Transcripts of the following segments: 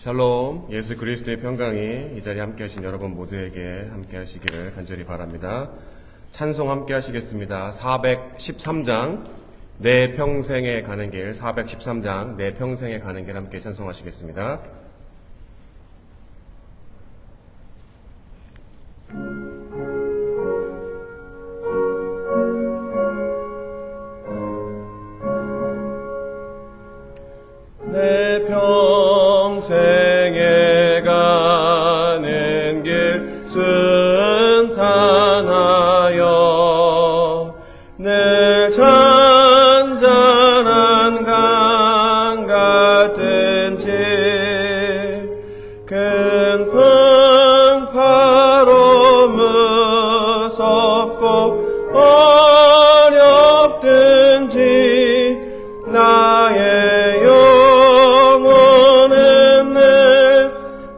샬롬, 예수 그리스도의 평강이 이 자리에 함께 하신 여러분 모두에게 함께 하시기를 간절히 바랍니다. 찬송 함께 하시겠습니다. 413장 내 평생에 가는 길, 413장 내 평생에 가는 길 함께 찬송하시겠습니다. 내 평생에 가는 길 순탄하여 내 잔잔한 강 같은지 큰 풍파로 무섭고 어렵든지 나의 영혼은 늘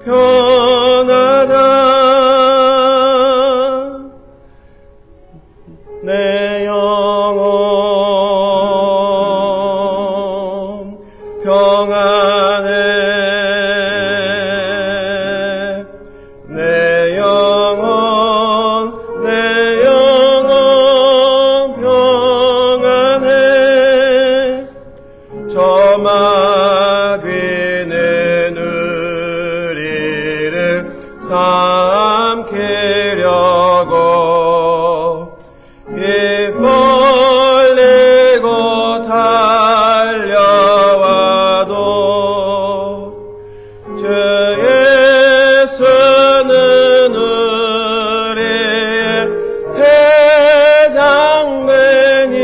편하다. 내 영혼 평안해. 내 영혼 평안해. 저 마귀는 우리를 삼키려고 입 벌리고 달려와도 주 예수는 우리의 대장맨이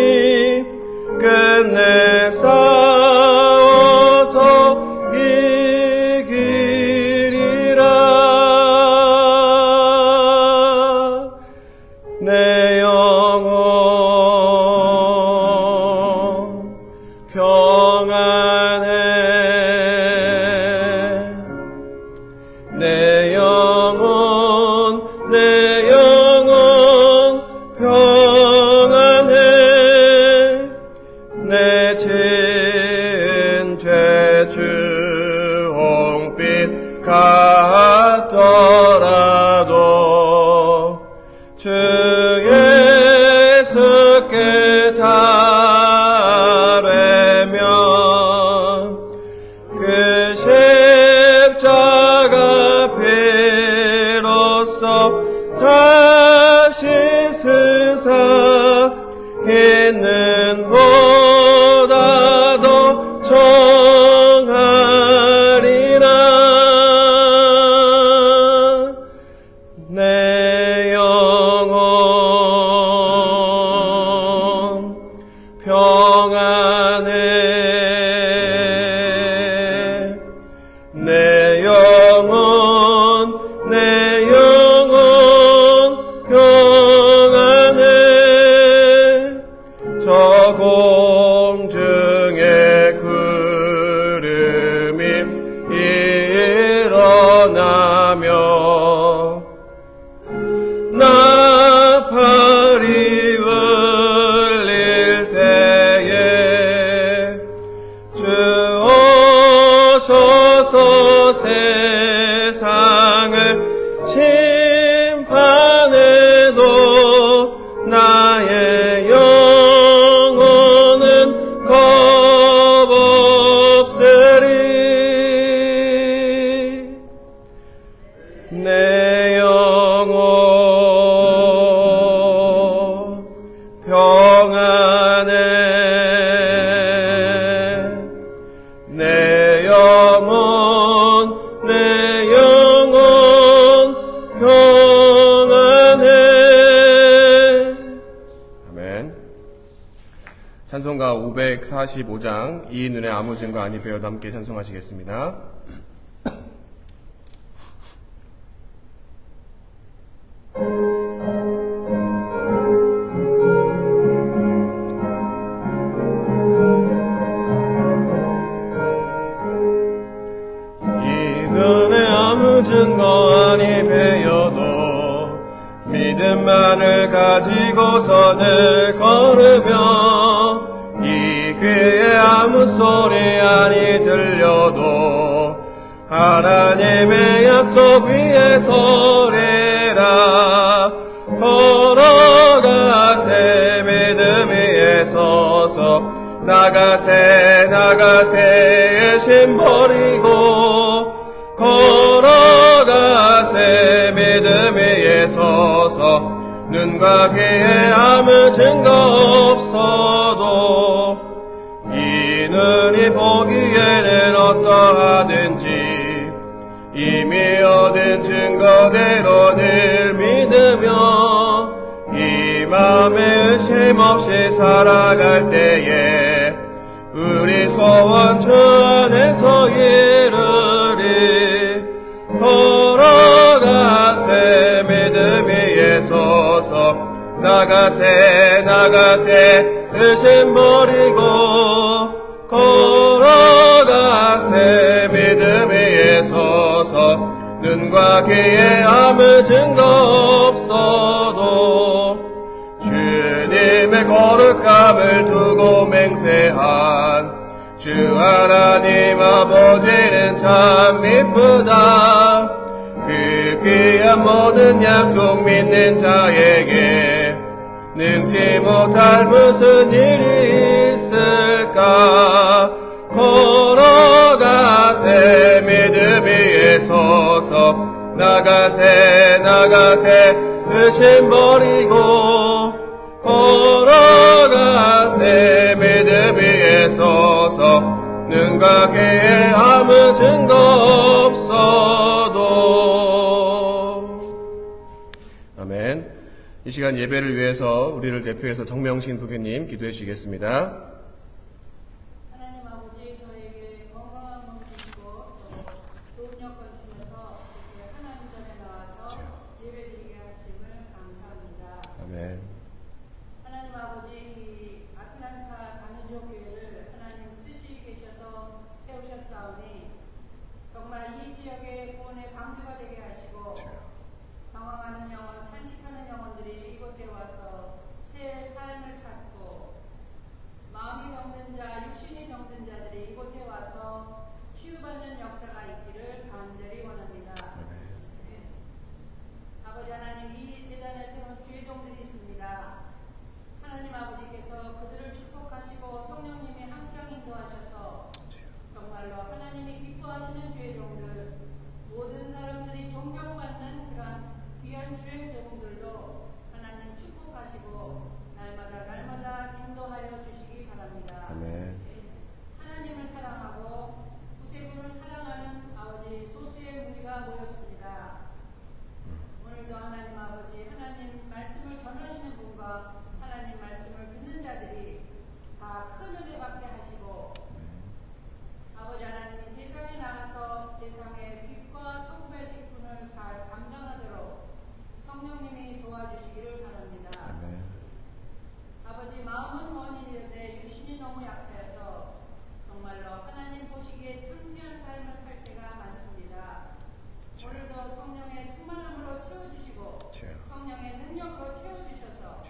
끝내 싸워서 이기리라. 내 영혼 평안해. 내 영혼 평안해. 내 지은 죄 주홍빛 같더라도 주 예수께 달래면 그 십자가 피로써 다시 쓰사 있는 보다도 청하리라. 내 영혼 평안해. 내 영혼 평안해. 저 공중에 구름이 일어나며 나팔이 울릴 때에 주 오셔서 세상을 심판해도 나의 영혼은 겁없으리. 내 영혼 평안해. 내 영혼 평안해. 아멘. 찬송가 545장 이 눈에 아무 증거 아니 배워도 함께 찬송하시겠습니다. 이 눈에 아무 증거 아니 배워도 믿음만을 가지고서 늘 걸으며 이 귀에 아무 소리 아니 들려도 하나님의 약속 위에 서리라. 걸어가세 믿음 위에 서서 나가세 나가세 애심 버리고 걸어가세 믿음 위에 서서 눈과 귀에 아무 증거 없어도 이 눈이 보기에는 어떠하든지 이미 얻은 증거대로 늘 믿으며 이 맘에 의심 없이 살아갈 때에 우리 소원 주 안에서 이루리. 걸어가세 믿음 위에 서서 나가세 나가세 의심 버리고 걸어가세 믿음 위에 서서 눈과 귀에 아무 증거 없어도 주님의 거룩함을 두고 맹세한 주 하나님 아버지는 참 이쁘다. 그 귀한 모든 약속 믿는 자에게 능치 못할 무슨 일이 있을까. 걸어가세 믿음 위에 서서 나가세 나가세 의심 버리고 걸어가세 믿음 위에 서서 눈과 귀에 아무 증거 없어도. 아멘. 이 시간 예배를 위해서 우리를 대표해서 정명신 부교님 기도해 주시겠습니다. 하나님 아버지, 저에게 건강한 몸 주시고 또 좋은 여건 주셔서 이렇게 하나님 전에 나와서 예배드리게 하심을 감사합니다. 아멘. 하나님 아버지, 이 아틀란타 단원교회를 하나님 뜻이 계셔서 세우셨사오니 정말 이 지역의 구원의 방주가 되게 하시고 방황하는 영혼, 탄식하는 영혼들이 이곳에 와서 새 삶을 찾고 마음이 병든 자, 육신이 병든 자들이 이곳에 와서 치유받는 역사가 있기를 간절히 원합니다. 아버지 하나님, 이 재단에 세운 주의 종들이 있습니다. 하나님 아버지께서 그들을 축복하시고 성령님이 항상 인도하셔서 정말로 하나님이 기뻐하시는 주의 종들, 모든 사람들이 존경받는 그런 귀한 주의 종들로 하나님 축복하시고 날마다 인도하여 주시기 바랍니다. 아멘. 하나님을 사랑하고 구세군을 사랑하는 아버지 소수의 무리가 모였습니다. 오늘도 하나님 아버지, 하나님 말씀을 전하시는 분과 하나님 말씀을 듣는 자들이 다 큰 은혜 받게 하시고 아버지 하나님이 세상에 나가서 세상의 빛과 소금의 직분을 잘 감당하도록 성령님이 도와주시기를 바랍니다. 아멘. 아버지, 마음은 원인이되되 육신이 너무 약해서 정말로 하나님 보시기에 청미한 삶을 살 때가 많습니다. 오늘도 성령의 충만함으로 채워주시고 성령의 능력으로 채워주셔서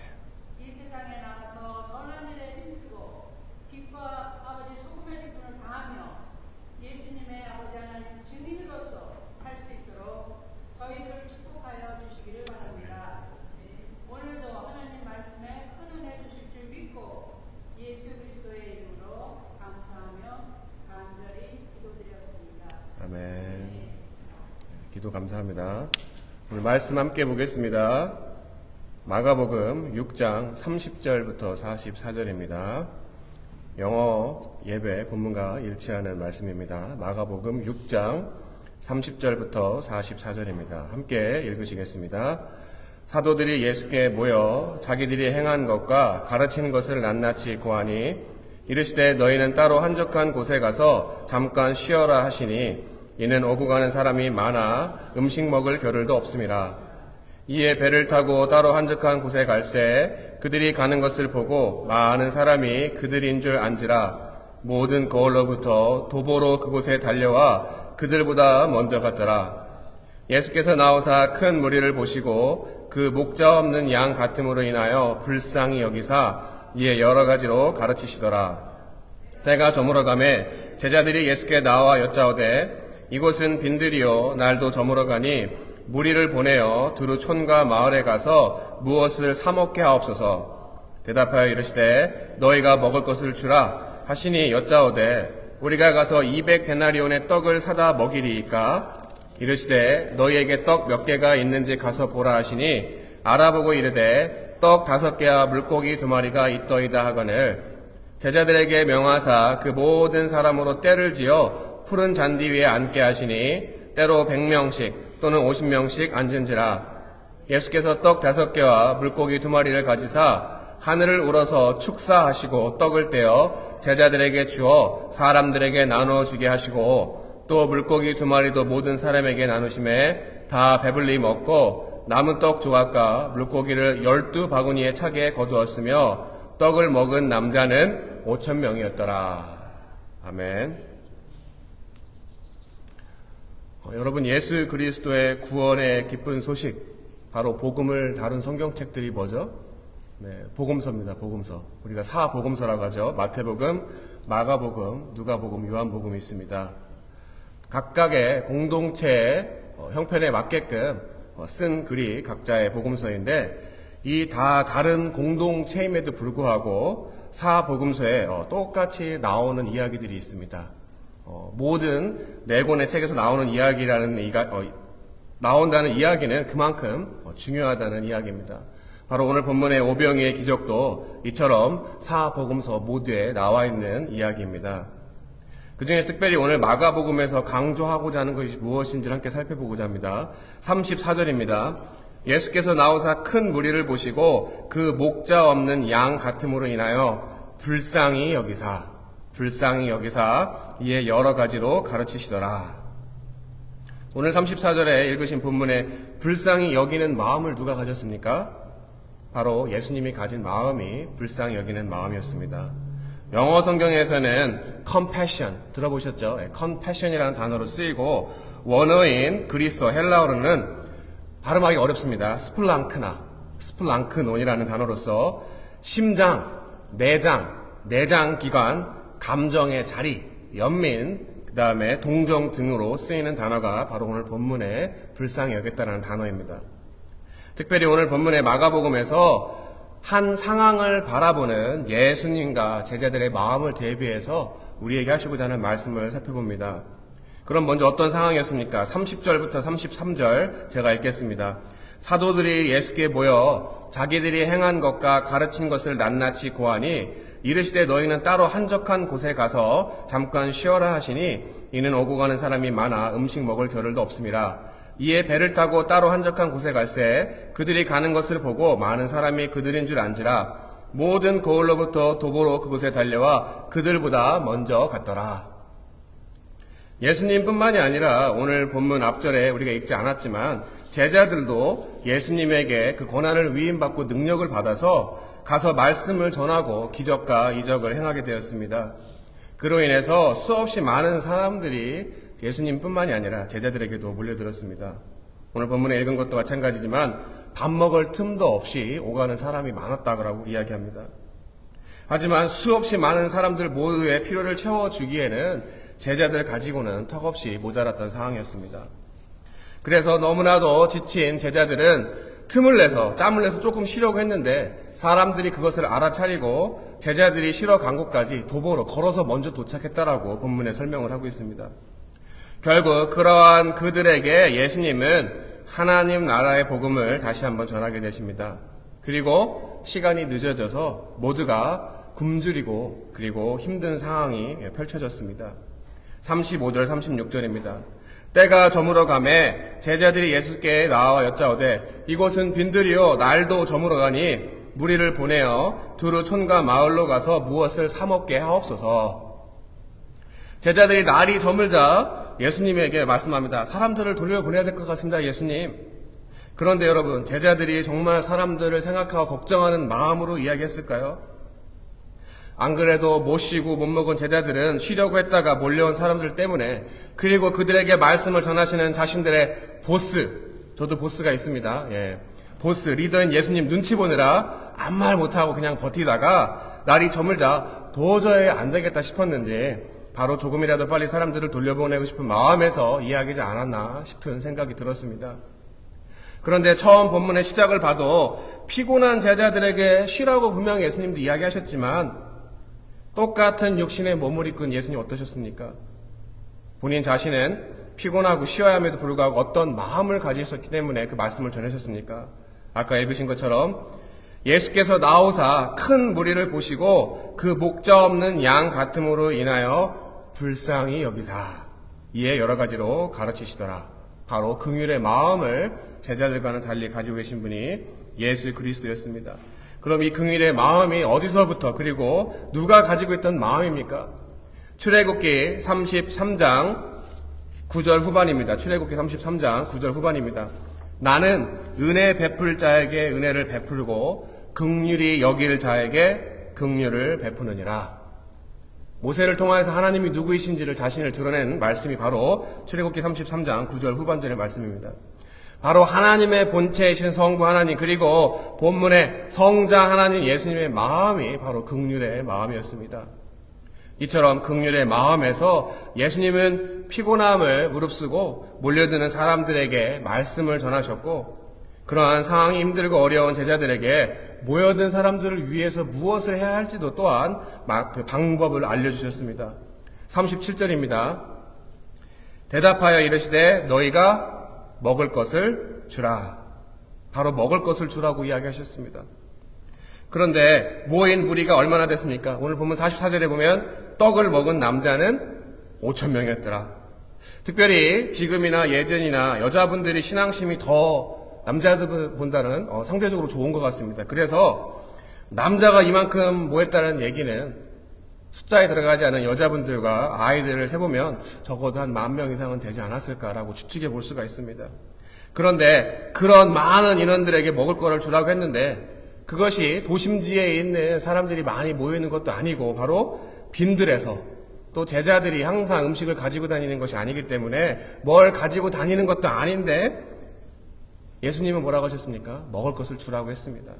이 세상에 나가서 선한 일에 힘쓰고 빛과 아버지 소금의 직분을 다하며 예수님의 아버지 하나님 증인으로서 살 수 있도록 저희를 축복하여 주시기를 바랍니다. 오늘도 하나님 말씀에 큰 은혜 주실 줄 믿고 예수 그리스도의 이름으로 감사하며 간절히 기도드렸습니다. 아멘. 기도 감사합니다. 오늘 말씀 함께 보겠습니다. 마가복음 6장 30절부터 44절입니다. 영어 예배 본문과 일치하는 말씀입니다. 마가복음 6장 30절부터 44절입니다. 함께 읽으시겠습니다. 사도들이 예수께 모여 자기들이 행한 것과 가르치는 것을 낱낱이 고하니 이르시되 너희는 따로 한적한 곳에 가서 잠깐 쉬어라 하시니 이는 오고 가는 사람이 많아 음식 먹을 겨를도 없음이라. 이에 배를 타고 따로 한적한 곳에 갈새 그들이 가는 것을 보고 많은 사람이 그들인 줄 안지라. 모든 거울로부터 도보로 그곳에 달려와 그들보다 먼저 갔더라. 예수께서 나오사 큰 무리를 보시고 그 목자 없는 양 같음으로 인하여 불쌍히 여기사 이에 여러 가지로 가르치시더라. 때가 저물어가매 제자들이 예수께 나와 여짜오되 이곳은 빈들이요 날도 저물어 가니 무리를 보내어 두루 촌과 마을에 가서 무엇을 사 먹게 하옵소서. 대답하여 이르시되 너희가 먹을 것을 주라 하시니 여짜오되 우리가 가서 200데나리온의 떡을 사다 먹이리이까. 이르시되 너희에게 떡 몇 개가 있는지 가서 보라 하시니 알아보고 이르되 떡 5개와 물고기 2마리가 있더이다 하거늘 제자들에게 명하사 그 모든 사람으로 떼를 지어 푸른 잔디 위에 앉게 하시니 때로 100명씩 또는 50명씩 앉은지라. 예수께서 떡 5개와 물고기 2마리를 가지사 하늘을 우러서 축사하시고 떡을 떼어 제자들에게 주어 사람들에게 나누어 주게 하시고 또 물고기 2마리도 모든 사람에게 나누심에 다 배불리 먹고 남은 떡 조각과 물고기를 12바구니에 차게 거두었으며 떡을 먹은 남자는 5,000명이었더라. 아멘. 여러분, 예수 그리스도의 구원의 기쁜 소식, 바로 복음을 다룬 성경책들이 뭐죠? 네, 복음서입니다. 복음서. 우리가 사복음서라고 하죠. 마태복음, 마가복음, 누가복음, 요한복음이 있습니다. 각각의 공동체의 형편에 맞게끔 쓴 글이 각자의 복음서인데 이 다 다른 공동체임에도 불구하고 사복음서에 똑같이 나오는 이야기들이 있습니다. 모든 네 권의 책에서 나오는 나온다는 이야기는 그만큼 중요하다는 이야기입니다. 바로 오늘 본문의 오병이의 기적도 이처럼 사복음서 모두에 나와 있는 이야기입니다. 그 중에 특별히 오늘 마가복음에서 강조하고자 하는 것이 무엇인지를 함께 살펴보고자 합니다. 34절입니다. 예수께서 나오사 큰 무리를 보시고 그 목자 없는 양 같음으로 인하여 불쌍히 여기사 이에 여러 가지로 가르치시더라. 오늘 34절에 읽으신 본문에 불쌍히 여기는 마음을 누가 가졌습니까? 바로 예수님이 가진 마음이 불쌍히 여기는 마음이었습니다. 영어 성경에서는 compassion 들어보셨죠? compassion이라는 단어로 쓰이고 원어인 그리스어 헬라어로는 발음하기 어렵습니다. 스플랑크논이라는 단어로서 심장, 내장 기관, 감정의 자리, 연민, 그 다음에 동정 등으로 쓰이는 단어가 바로 오늘 본문에 불쌍히 여겼다는 단어입니다. 특별히 오늘 본문의 마가복음에서 한 상황을 바라보는 예수님과 제자들의 마음을 대비해서 우리에게 하시고자 하는 말씀을 살펴봅니다. 그럼 먼저 어떤 상황이었습니까? 30절부터 33절 제가 읽겠습니다. 사도들이 예수께 모여 자기들이 행한 것과 가르친 것을 낱낱이 고하니 이르시되 너희는 따로 한적한 곳에 가서 잠깐 쉬어라 하시니 이는 오고 가는 사람이 많아 음식 먹을 겨를도 없음이라. 이에 배를 타고 따로 한적한 곳에 갈새 그들이 가는 것을 보고 많은 사람이 그들인 줄 안지라. 모든 고을로부터 도보로 그곳에 달려와 그들보다 먼저 갔더라. 예수님뿐만이 아니라 오늘 본문 앞절에 우리가 읽지 않았지만 제자들도 예수님에게 그 권한을 위임받고 능력을 받아서 가서 말씀을 전하고 기적과 이적을 행하게 되었습니다. 그로 인해서 수없이 많은 사람들이 예수님뿐만이 아니라 제자들에게도 몰려들었습니다. 오늘 본문에 읽은 것도 마찬가지지만 밥 먹을 틈도 없이 오가는 사람이 많았다고 이야기합니다. 하지만 수없이 많은 사람들 모두의 필요를 채워주기에는 제자들 가지고는 턱없이 모자랐던 상황이었습니다. 그래서 너무나도 지친 제자들은 짬을 내서 조금 쉬려고 했는데 사람들이 그것을 알아차리고 제자들이 쉬러 간 곳까지 도보로 걸어서 먼저 도착했다라고 본문에 설명을 하고 있습니다. 결국 그러한 그들에게 예수님은 하나님 나라의 복음을 다시 한번 전하게 되십니다. 그리고 시간이 늦어져서 모두가 굶주리고 그리고 힘든 상황이 펼쳐졌습니다. 35절 36절입니다. 때가 저물어 가매 제자들이 예수께 나와 여짜오되 이곳은 빈들이요 날도 저물어 가니 무리를 보내어 두루 촌과 마을로 가서 무엇을 사 먹게 하옵소서. 제자들이 날이 저물자 예수님에게 말씀합니다. 사람들을 돌려보내야 될 것 같습니다, 예수님. 그런데 여러분, 제자들이 정말 사람들을 생각하고 걱정하는 마음으로 이야기했을까요? 안 그래도 못 쉬고 못 먹은 제자들은 쉬려고 했다가 몰려온 사람들 때문에, 그리고 그들에게 말씀을 전하시는 자신들의 보스, 저도 보스가 있습니다. 보스, 리더인 예수님 눈치 보느라 아무 말 못하고 그냥 버티다가 날이 저물자 도저히 안 되겠다 싶었는지 바로 조금이라도 빨리 사람들을 돌려보내고 싶은 마음에서 이야기하지 않았나 싶은 생각이 들었습니다. 그런데 처음 본문의 시작을 봐도 피곤한 제자들에게 쉬라고 분명히 예수님도 이야기하셨지만 똑같은 육신의 몸을 입은 예수님 어떠셨습니까? 본인 자신은 피곤하고 쉬어야 함에도 불구하고 어떤 마음을 가지셨기 때문에 그 말씀을 전하셨습니까? 아까 읽으신 것처럼 예수께서 나오사 큰 무리를 보시고 그 목자 없는 양 같음으로 인하여 불쌍히 여기사 이에 여러 가지로 가르치시더라. 바로 긍휼의 마음을 제자들과는 달리 가지고 계신 분이 예수 그리스도였습니다. 그럼 이 긍휼의 마음이 어디서부터 그리고 누가 가지고 있던 마음입니까? 출애굽기 33장 9절 후반입니다. 출애굽기 33장 9절 후반입니다. 나는 은혜 베풀 자에게 은혜를 베풀고 긍휼히 여길 자에게 긍휼을 베푸느니라. 모세를 통하여서 하나님이 누구이신지를 자신을 드러낸 말씀이 바로 출애굽기 33장 9절 후반절의 말씀입니다. 바로 하나님의 본체이신 성부 하나님 그리고 본문의 성자 하나님 예수님의 마음이 바로 긍휼의 마음이었습니다. 이처럼 긍휼의 마음에서 예수님은 피곤함을 무릅쓰고 몰려드는 사람들에게 말씀을 전하셨고 그러한 상황이 힘들고 어려운 제자들에게 모여든 사람들을 위해서 무엇을 해야 할지도 또한 그 방법을 알려주셨습니다. 37절입니다. 대답하여 이르시되 너희가 먹을 것을 주라. 바로 먹을 것을 주라고 이야기하셨습니다. 그런데 모인 무리가 얼마나 됐습니까? 오늘 보면 44절에 보면 떡을 먹은 남자는 5,000명이었더라. 특별히 지금이나 예전이나 여자분들이 신앙심이 더 남자들보다는 상대적으로 좋은 것 같습니다. 그래서 남자가 이만큼 모였다는 얘기는 숫자에 들어가지 않은 여자분들과 아이들을 세보면 적어도 한 10,000명 이상은 되지 않았을까라고 추측해 볼 수가 있습니다. 그런데 그런 많은 인원들에게 먹을 거를 주라고 했는데 그것이 도심지에 있는 사람들이 많이 모이는 것도 아니고 바로 빈들에서 또 제자들이 항상 음식을 가지고 다니는 것이 아니기 때문에 뭘 가지고 다니는 것도 아닌데 예수님은 뭐라고 하셨습니까? 먹을 것을 주라고 했습니다.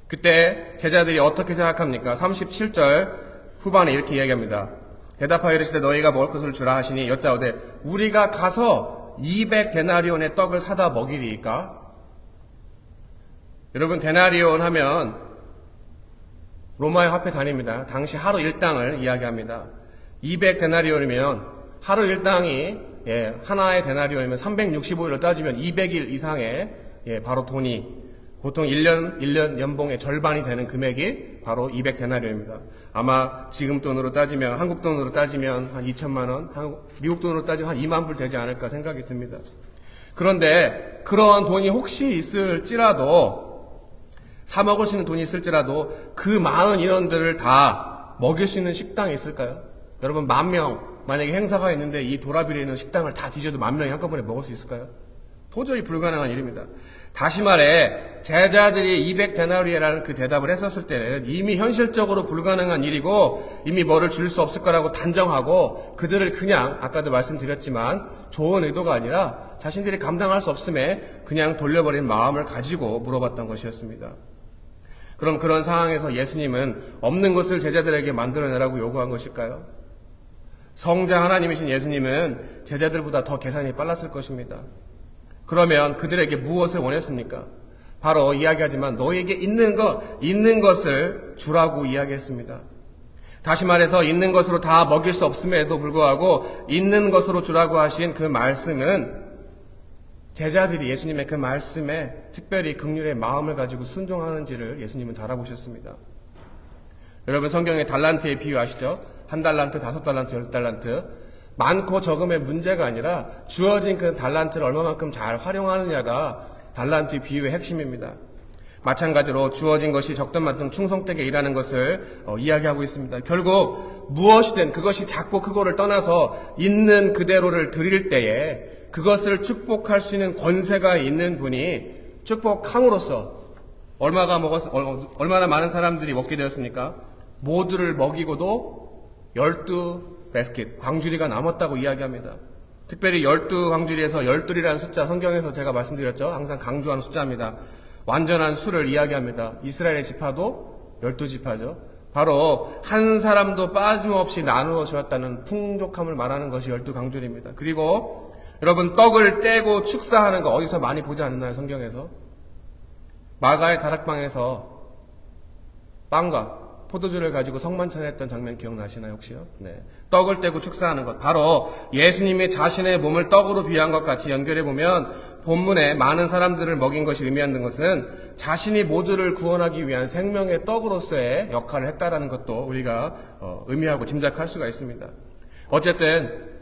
그때 제자들이 어떻게 생각합니까? 37절 후반에 이렇게 이야기합니다. 대답하여 이르시되 너희가 먹을 것을 주라 하시니 여짜오되 우리가 가서 200데나리온의 떡을 사다 먹이리이까? 여러분 데나리온 하면 로마의 화폐 단위입니다. 당시 하루 일당을 이야기합니다. 200데나리온이면 하루 일당이 하나의 데나리온이면 365일로 따지면 200일 이상의 바로 돈이 보통 1년 연봉의 절반이 되는 금액이 바로 200데나리온입니다. 아마 지금 돈으로 따지면 한국 돈으로 따지면 한 2천만 원, 미국 돈으로 따지면 한 2만 불 되지 않을까 생각이 듭니다. 그런데 그러한 돈이 혹시 있을지라도 사 먹을 수 있는 돈이 있을지라도 그 많은 인원들을 다 먹일 수 있는 식당이 있을까요? 여러분 10,000명 만약에 행사가 있는데 이 도라비에 있는 식당을 다 뒤져도 10,000명이 한꺼번에 먹을 수 있을까요? 도저히 불가능한 일입니다. 다시 말해 제자들이 200데나리온이라는 그 대답을 했었을 때는 이미 현실적으로 불가능한 일이고 이미 뭐를 줄 수 없을 거라고 단정하고 그들을 그냥 아까도 말씀드렸지만 좋은 의도가 아니라 자신들이 감당할 수 없음에 그냥 돌려버린 마음을 가지고 물어봤던 것이었습니다. 그럼 그런 상황에서 예수님은 없는 것을 제자들에게 만들어내라고 요구한 것일까요? 성자 하나님이신 예수님은 제자들보다 더 계산이 빨랐을 것입니다. 그러면 그들에게 무엇을 원했습니까? 바로 이야기하지만 너희에게 있는 것을 주라고 이야기했습니다. 다시 말해서 있는 것으로 다 먹일 수 없음에도 불구하고 있는 것으로 주라고 하신 그 말씀은 제자들이 예수님의 그 말씀에 특별히 긍휼의 마음을 가지고 순종하는지를 예수님은 달아보셨습니다. 여러분 성경의 달란트의 비유 아시죠? 1달란트, 5달란트, 10달란트. 많고 적음의 문제가 아니라 주어진 그 달란트를 얼마만큼 잘 활용하느냐가 달란트 비유의 핵심입니다. 마찬가지로 주어진 것이 적던 만큼 충성되게 일하는 것을 이야기하고 있습니다. 결국 무엇이든 그것이 작고 크고를 떠나서 있는 그대로를 드릴 때에 그것을 축복할 수 있는 권세가 있는 분이 축복함으로써 얼마나 많은 사람들이 먹게 되었습니까? 모두를 먹이고도 12바스켓, 광주리가 남았다고 이야기합니다. 특별히 12광주리에서 12이라는 숫자 성경에서 제가 말씀드렸죠. 항상 강조하는 숫자입니다. 완전한 수를 이야기합니다. 이스라엘의 지파도 12지파죠. 바로 한 사람도 빠짐없이 나누어 주었다는 풍족함을 말하는 것이 12강조입니다. 그리고 여러분, 떡을 떼고 축사하는 거 어디서 많이 보지 않나요? 성경에서? 마가의 다락방에서 빵과 포도주를 가지고 성만찬했던 장면 기억나시나요, 혹시요? 네. 떡을 떼고 축사하는 것. 바로 예수님이 자신의 몸을 떡으로 비유한 것 같이 연결해보면 본문에 많은 사람들을 먹인 것이 의미하는 것은 자신이 모두를 구원하기 위한 생명의 떡으로서의 역할을 했다라는 것도 우리가 의미하고 짐작할 수가 있습니다. 어쨌든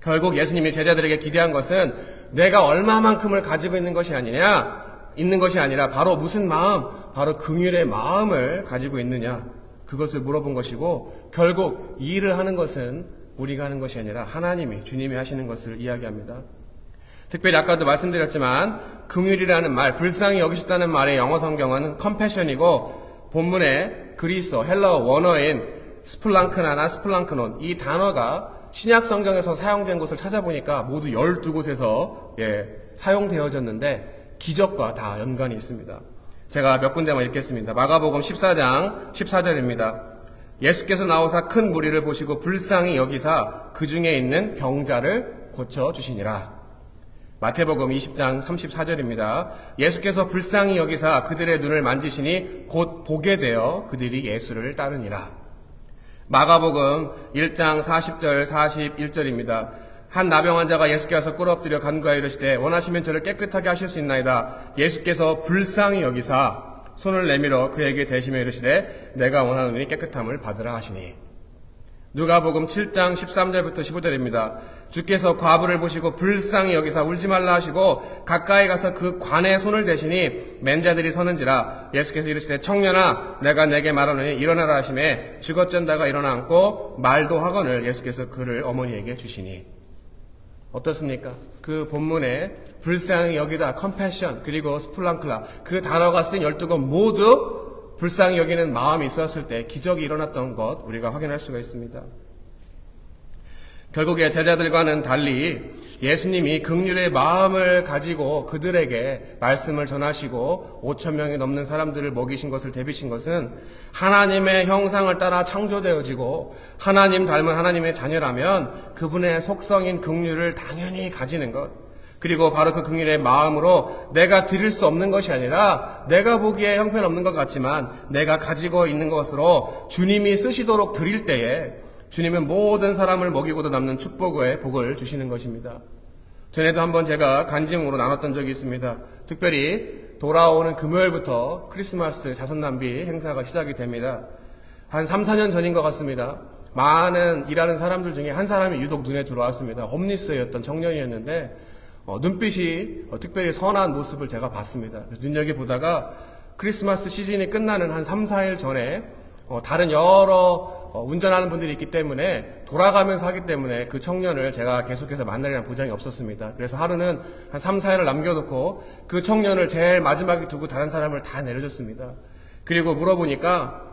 결국 예수님이 제자들에게 기대한 것은 내가 얼마만큼을 가지고 있는 것이 아니라 바로 무슨 마음, 바로 긍휼의 마음을 가지고 있느냐, 그것을 물어본 것이고, 결국 이 일을 하는 것은 우리가 하는 것이 아니라 하나님이, 주님이 하시는 것을 이야기합니다. 특별히 아까도 말씀드렸지만 긍휼이라는 말, 불쌍히 여기셨다는 말의 영어 성경은 compassion이고, 본문의 그리스어, 헬라어 원어인 스플랑크나나 스플랑크논, 이 단어가 신약 성경에서 사용된 곳을 찾아보니까 모두 12곳에서 사용되어졌는데 기적과 다 연관이 있습니다. 제가 몇 군데만 읽겠습니다. 마가복음 14장 14절입니다. 예수께서 나오사 큰 무리를 보시고 불쌍히 여기사 그 중에 있는 병자를 고쳐주시니라. 마태복음 20장 34절입니다. 예수께서 불쌍히 여기사 그들의 눈을 만지시니 곧 보게 되어 그들이 예수를 따르니라. 마가복음 1장 40절 41절입니다. 한 나병 환자가 예수께 와서 꿇어엎드려 간구하여 이르시되 원하시면 저를 깨끗하게 하실 수 있나이다. 예수께서 불쌍히 여기사 손을 내밀어 그에게 대시며 이르시되 내가 원하노니 깨끗함을 받으라 하시니. 누가복음 7장 13절부터 15절입니다. 주께서 과부를 보시고 불쌍히 여기사 울지 말라 하시고 가까이 가서 그 관에 손을 대시니 맨자들이 서는지라. 예수께서 이르시되 청년아 내가 내게 말하노니 일어나라 하시매 죽었전다가 일어나 앉고 말도 하거늘 예수께서 그를 어머니에게 주시니. 어떻습니까? 그 본문에 불쌍히 여기다, 컴패션, 그리고 스플랑클라, 그 단어가 쓴 12권 모두 불쌍히 여기는 마음이 있었을 때 기적이 일어났던 것 우리가 확인할 수가 있습니다. 결국에 제자들과는 달리 예수님이 긍휼의 마음을 가지고 그들에게 말씀을 전하시고 5,000명이 넘는 사람들을 먹이신 것을 대비신 것은 하나님의 형상을 따라 창조되어지고 하나님 닮은 하나님의 자녀라면 그분의 속성인 긍휼을 당연히 가지는 것, 그리고 바로 그 긍휼의 마음으로 내가 드릴 수 없는 것이 아니라 내가 보기에 형편없는 것 같지만 내가 가지고 있는 것으로 주님이 쓰시도록 드릴 때에 주님은 모든 사람을 먹이고도 남는 축복의 복을 주시는 것입니다. 전에도 한번 제가 간증으로 나눴던 적이 있습니다. 특별히 돌아오는 금요일부터 크리스마스 자선남비 행사가 시작이 됩니다. 한 3, 4년 전인 것 같습니다. 많은 일하는 사람들 중에 한 사람이 유독 눈에 들어왔습니다. 홈리스였던 청년이었는데 눈빛이 특별히 선한 모습을 제가 봤습니다. 그래서 눈여겨보다가 크리스마스 시즌이 끝나는 한 3, 4일 전에 다른 여러 운전하는 분들이 있기 때문에 돌아가면서 하기 때문에 그 청년을 제가 계속해서 만나리라는 보장이 없었습니다. 그래서 하루는 한 3, 4일을 남겨놓고 그 청년을 제일 마지막에 두고 다른 사람을 다 내려줬습니다. 그리고 물어보니까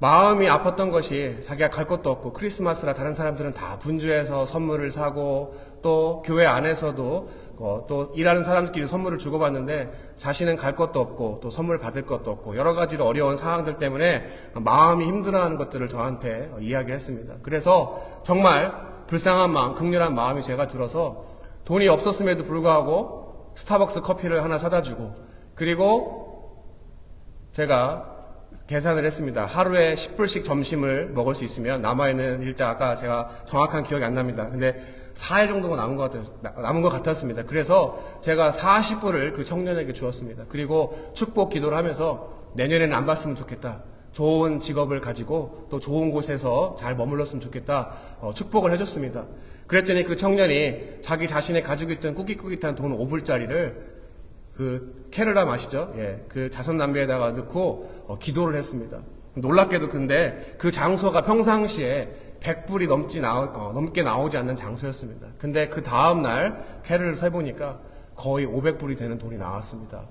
마음이 아팠던 것이 자기가 갈 곳도 없고 크리스마스라 다른 사람들은 다 분주해서 선물을 사고 또 교회 안에서도 또 일하는 사람들끼리 선물을 주고받는데 자신은 갈 것도 없고 또 선물 받을 것도 없고 여러 가지로 어려운 상황들 때문에 마음이 힘들어하는 것들을 저한테 이야기했습니다. 그래서 정말 불쌍한 마음, 긍휼한 마음이 제가 들어서 돈이 없었음에도 불구하고 스타벅스 커피를 하나 사다 주고, 그리고 제가 계산을 했습니다. 하루에 10불씩 점심을 먹을 수 있으면 남아있는 일자, 아까 제가 정확한 기억이 안 납니다. 근데 4일 정도가 남은 것 같았습니다. 그래서 제가 40불을 그 청년에게 주었습니다. 그리고 축복 기도를 하면서 내년에는 안 봤으면 좋겠다. 좋은 직업을 가지고 또 좋은 곳에서 잘 머물렀으면 좋겠다. 축복을 해줬습니다. 그랬더니 그 청년이 자기 자신이 가지고 있던 꾸깃꾸깃한 돈 5불짜리를 그 캐럴람 아시죠? 예, 그 자선남비에다가 넣고 기도를 했습니다. 놀랍게도 근데 그 장소가 평상시에 100불이 넘게 나오지 않는 장소였습니다. 근데 그 다음날 캐럴을 세보니까 거의 500불이 되는 돈이 나왔습니다.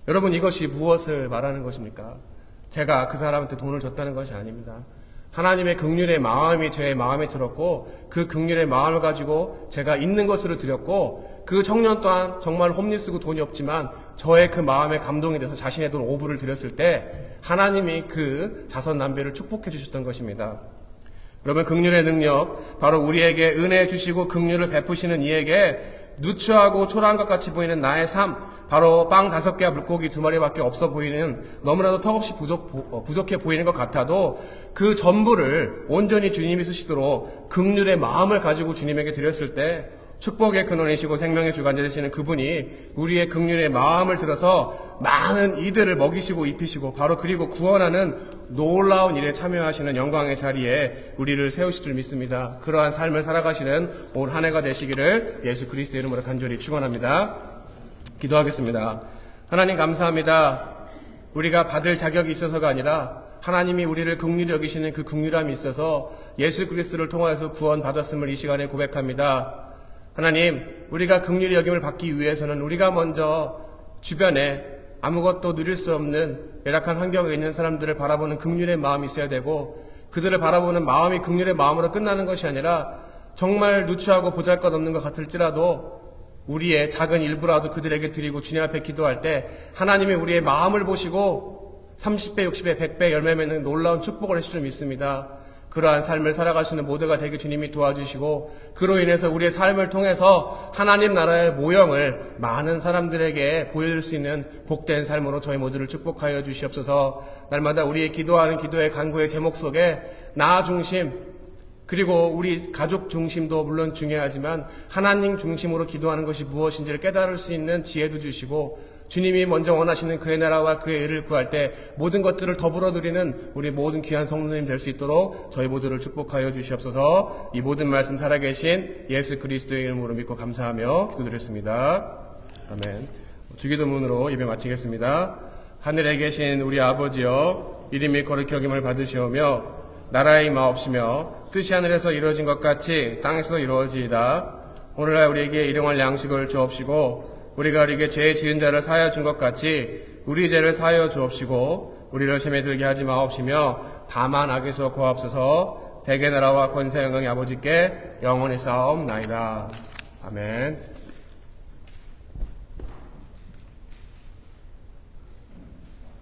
여러분, 이것이 무엇을 말하는 것입니까? 제가 그 사람한테 돈을 줬다는 것이 아닙니다. 하나님의 긍휼의 마음이 제 마음에 들었고 그 긍휼의 마음을 가지고 제가 있는 것으로 드렸고, 그 청년 또한 정말 홈리스고 돈이 없지만 저의 그 마음에 감동이 돼서 자신의 돈 5불을 드렸을 때 하나님이 그 자선남배를 축복해 주셨던 것입니다. 여러분, 긍휼의 능력, 바로 우리에게 은혜 주시고 긍휼을 베푸시는 이에게 누추하고 초라한 것 같이 보이는 나의 삶, 바로 빵 5개와 물고기 2마리밖에 없어 보이는, 너무나도 턱없이 부족해 보이는 것 같아도 그 전부를 온전히 주님이 쓰시도록 긍휼의 마음을 가지고 주님에게 드렸을 때 축복의 근원이시고 생명의 주관자 되시는 그분이 우리의 긍휼의 마음을 들어서 많은 이들을 먹이시고 입히시고 바로 그리고 구원하는 놀라운 일에 참여하시는 영광의 자리에 우리를 세우실 줄 믿습니다. 그러한 삶을 살아가시는 올 한 해가 되시기를 예수 그리스도의 이름으로 간절히 축원합니다. 기도하겠습니다. 하나님 감사합니다. 우리가 받을 자격이 있어서가 아니라 하나님이 우리를 긍휼히 여기시는 그 긍휼함이 있어서 예수 그리스도를 통하여서 구원받았음을 이 시간에 고백합니다. 하나님, 우리가 긍휼히 여김을 받기 위해서는 우리가 먼저 주변에 아무것도 누릴 수 없는 열악한 환경에 있는 사람들을 바라보는 긍휼의 마음이 있어야 되고, 그들을 바라보는 마음이 긍휼의 마음으로 끝나는 것이 아니라 정말 누추하고 보잘것없는 것 같을지라도 우리의 작은 일부라도 그들에게 드리고 주님 앞에 기도할 때 하나님이 우리의 마음을 보시고 30배, 60배, 100배 열매 맺는 놀라운 축복을 해주실 줄 믿습니다. 그러한 삶을 살아가시는 모두가 되게 주님이 도와주시고, 그로 인해서 우리의 삶을 통해서 하나님 나라의 모형을 많은 사람들에게 보여줄 수 있는 복된 삶으로 저희 모두를 축복하여 주시옵소서. 날마다 우리의 기도하는 기도의 간구의 제목 속에 나 중심, 그리고 우리 가족 중심도 물론 중요하지만 하나님 중심으로 기도하는 것이 무엇인지를 깨달을 수 있는 지혜도 주시고, 주님이 먼저 원하시는 그의 나라와 그의 의를 구할 때 모든 것들을 더불어 누리는 우리 모든 귀한 성도님 될 수 있도록 저희 모두를 축복하여 주시옵소서. 이 모든 말씀 살아계신 예수 그리스도의 이름으로 믿고 감사하며 기도드렸습니다. 아멘. 주기도문으로 예배 마치겠습니다. 하늘에 계신 우리 아버지여, 이름이 거룩히 여김을 받으시오며 나라의 임하옵시며 뜻이 하늘에서 이루어진 것 같이 땅에서도 이루어지이다. 오늘날 우리에게 일용할 양식을 주옵시고 우리가 우리에게 죄 지은 자를 사하여 준 것 같이 우리 죄를 사하여 주옵시고 우리를 시험에 들게 하지 마옵시며 다만 악에서 구하옵소서. 대개 나라와 권세 영광의 아버지께 영원히 싸움나이다. 아멘.